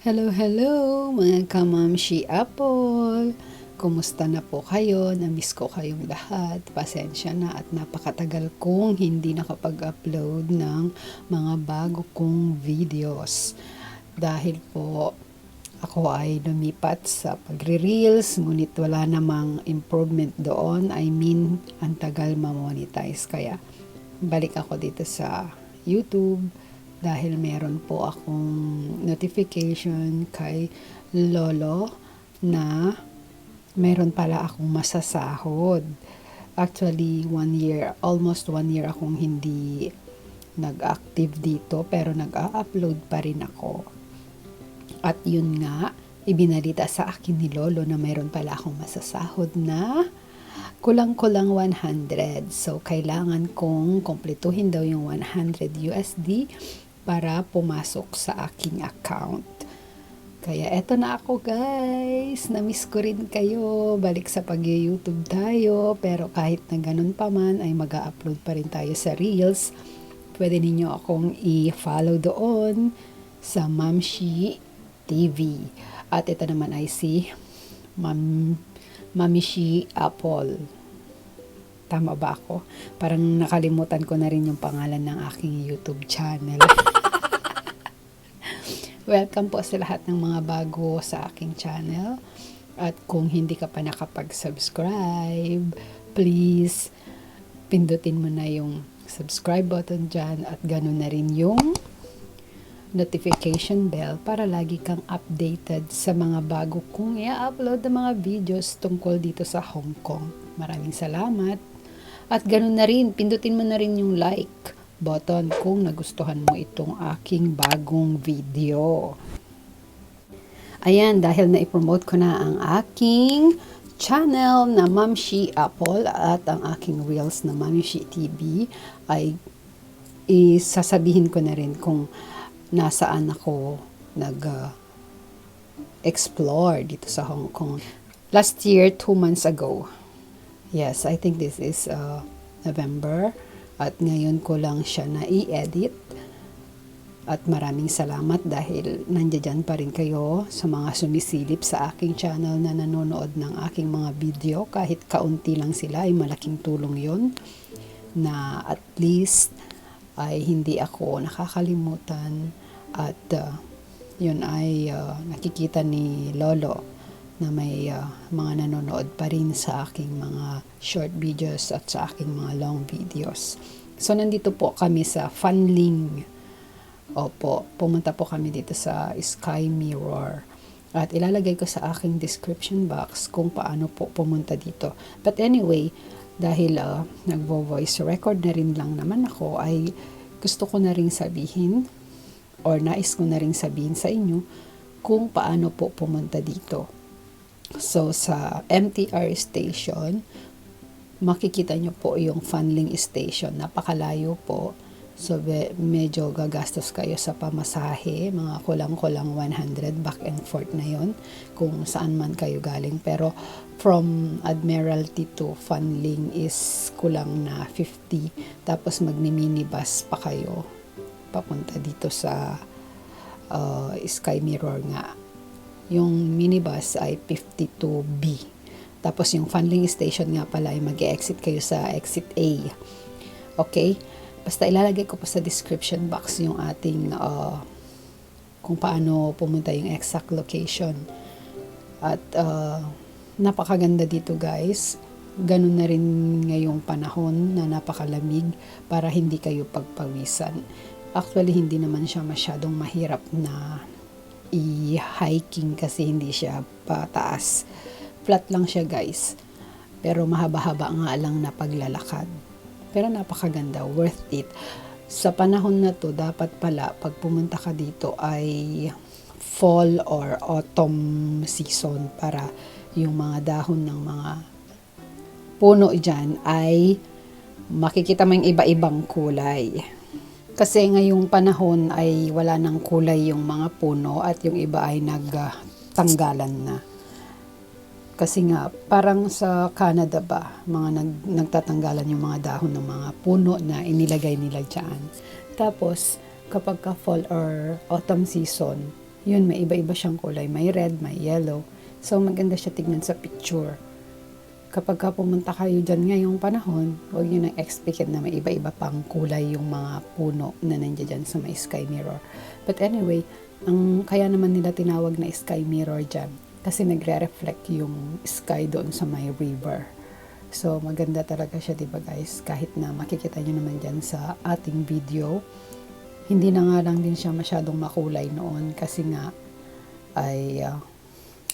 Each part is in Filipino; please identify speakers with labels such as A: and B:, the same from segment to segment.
A: Hello, hello mga kamamshi Apple! Kumusta na po kayo? Namiss ko kayong lahat. Pasensya na at napakatagal kong hindi nakapag-upload ng mga bago kong videos. Dahil po ako ay lumipat sa pagre-reels, ngunit wala namang improvement doon. I mean, ang tagal ma-monetize. Kaya balik ako dito sa YouTube dahil meron po akong notification kay Lolo na meron pala akong masasahod. Actually, almost 1 year akong hindi nag-active dito pero nag-a-upload pa rin ako. At yun nga, ibinalita sa akin ni Lolo na meron pala akong masasahod na kulang-kulang 100. So, kailangan kong kumpletuhin daw yung 100 USD para pumasok sa aking account. Kaya eto na ako guys, na-miss ko rin kayo, balik sa pag-YouTube tayo, pero kahit na ganun pa man ay mag-upload pa rin tayo sa Reels. Pwede ninyo akong i-follow doon sa Mamshi TV. At ito naman ay si Mamishi Apple. Tama ba ako? Parang nakalimutan ko na rin yung pangalan ng aking YouTube channel. Welcome po sa lahat ng mga bago sa aking channel. At kung hindi ka pa nakapag-subscribe, please pindutin mo na yung subscribe button dyan at ganun na rin yung notification bell para lagi kang updated sa mga bago kong i-upload na mga videos tungkol dito sa Hong Kong. Maraming salamat. At ganun na rin, pindutin mo na rin yung like button kung nagustuhan mo itong aking bagong video. Ayan, dahil na-promote ko na ang aking channel na Mamshi Apple at ang aking Reels na Mamshi TV, ay isasabihin ko na rin kung nasaan ako nag-explore dito sa Hong Kong. Last year, 2 months ago. Yes, I think this is November. At ngayon ko lang siya na i-edit. At maraming salamat dahil nandiyan pa rin kayo sa mga sumisilip sa aking channel na nanonood ng aking mga video. Kahit kaunti lang sila ay malaking tulong yon na at least ay hindi ako nakakalimutan at yun ay nakikita ni Lolo na may mga nanonood pa rin sa aking mga short videos at sa aking mga long videos. So, nandito po kami sa Fanling. Opo, pumunta po kami dito sa Sky Mirror. At ilalagay ko sa aking description box kung paano po pumunta dito. But anyway, dahil nagvo-voice record na rin lang naman ako, ay gusto ko na rin sabihin or nais ko na rin sabihin sa inyo kung paano po pumunta dito. So, sa MTR station, makikita nyo po yung Fanling station. Napakalayo po. So, medyo gagastos kayo sa pamasahe. Mga kulang-kulang 100 back and forth na yon kung saan man kayo galing. Pero, from Admiralty to Fanling is kulang na 50. Tapos, magni-minibus pa kayo papunta dito sa Sky Mirror nga. Yung minibus ay 52B. Tapos yung Fanling Station nga pala ay mag-exit kayo sa exit A. Okay? Basta ilalagay ko pa sa description box yung ating kung paano pumunta yung exact location. At napakaganda dito guys. Ganun na rin ngayong panahon na napakalamig para hindi kayo pagpawisan. Actually, hindi naman siya masyadong mahirap na i-hiking kasi hindi siya pataas. Flat lang siya guys. Pero mahaba-haba nga lang na paglalakad. Pero napakaganda, worth it. Sa panahon na to, dapat pala pag pumunta ka dito ay fall or autumn season para yung mga dahon ng mga puno dyan ay makikita mo yung iba-ibang kulay. Kasi ngayong panahon ay wala nang kulay yung mga puno at yung iba ay nagtanggalan na. Kasi nga, parang sa Canada ba, nagtatanggalan yung mga dahon ng mga puno na inilagay nila dyan. Tapos, kapag ka fall or autumn season, Yun, may iba-iba siyang kulay. May red, may yellow. So, maganda siya tignan sa picture. Kapag ka pumunta kayo dyan ngayong panahon, huwag nyo nang expect na may iba-iba pang kulay yung mga puno na nandiyan dyan sa may sky mirror. But anyway, kaya naman nila tinawag na sky mirror dyan kasi nagre-reflect yung sky doon sa may river. So, maganda talaga siya, diba guys? Kahit na makikita nyo naman dyan sa ating video, hindi na nga lang din siya masyadong makulay noon kasi nga ay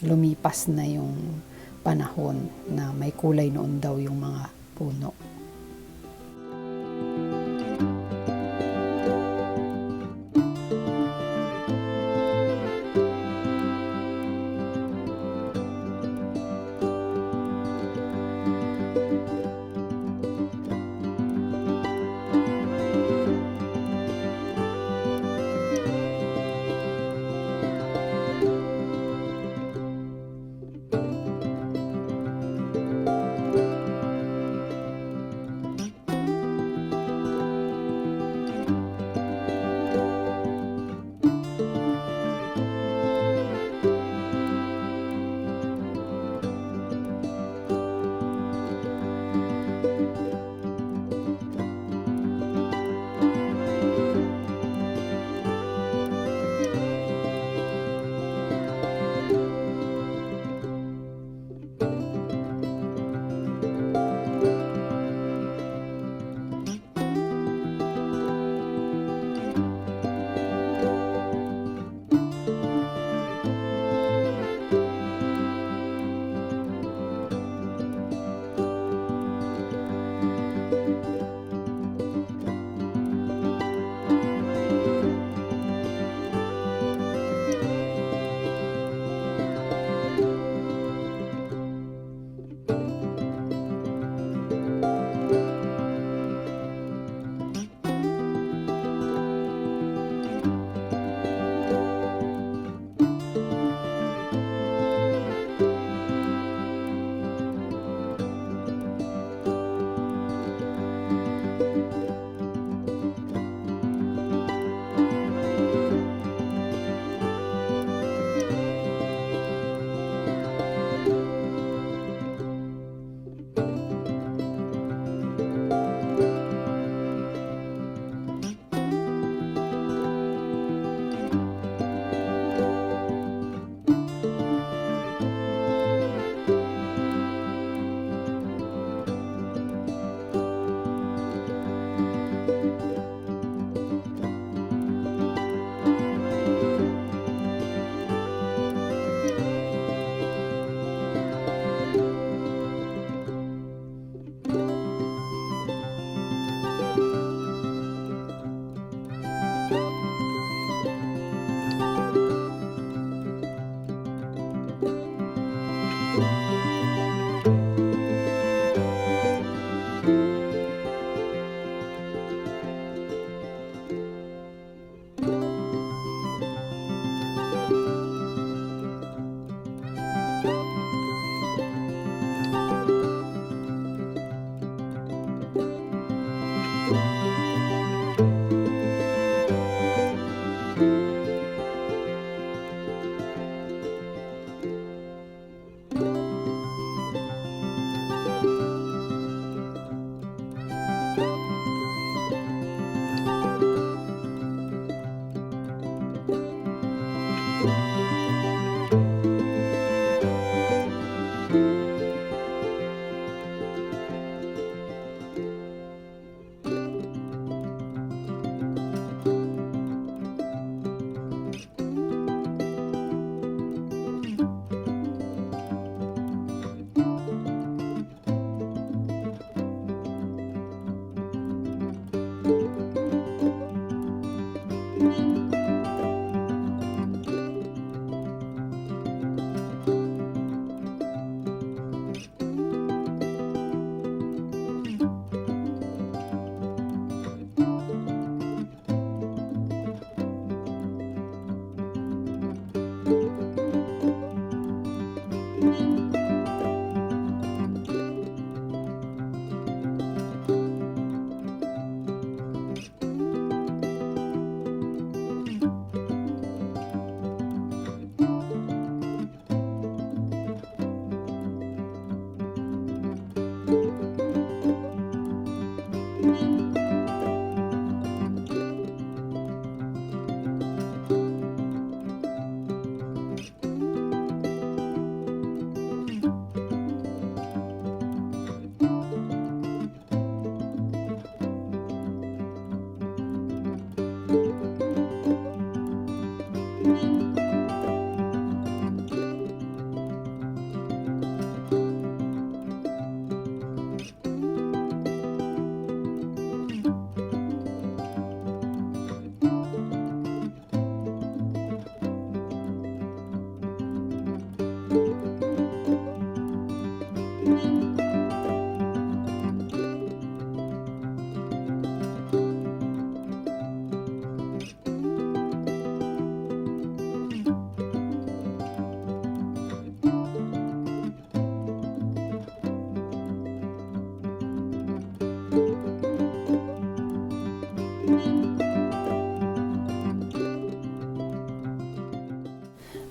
A: lumipas na yung panahon na may kulay noon daw yung mga puno.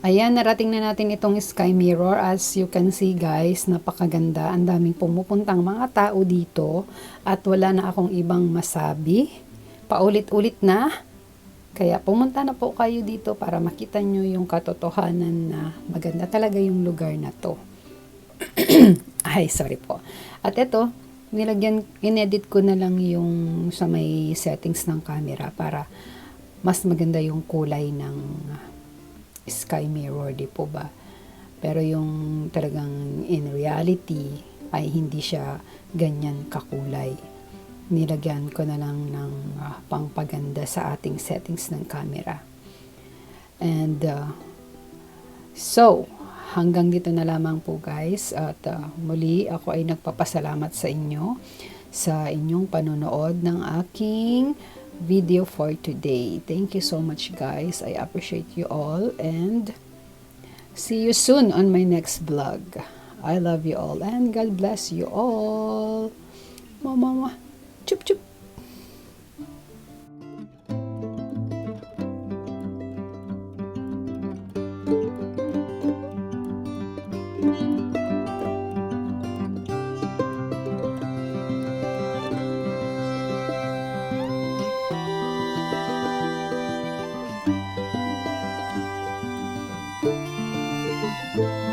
A: Ayan, narating na natin itong sky mirror. As you can see guys, napakaganda. Ang daming pumupuntang mga tao dito at wala na akong ibang masabi. Paulit-ulit na. Kaya pumunta na po kayo dito para makita nyo yung katotohanan na maganda talaga yung lugar na to. Ay, sorry po. At ito, inedit ko na lang yung sa may settings ng camera para mas maganda yung kulay ng sky mirror, di po ba? Pero yung talagang in reality ay hindi siya ganyan kakulay. Nilagyan ko na lang ng pangpaganda sa ating settings ng camera. And so, hanggang dito na lamang po guys. At muli ako ay nagpapasalamat sa inyo sa inyong panonood ng aking video for today. Thank you so much guys. I appreciate you all and see you soon on my next vlog. I love you all and God bless you all. Mama, chup chup. Thank you.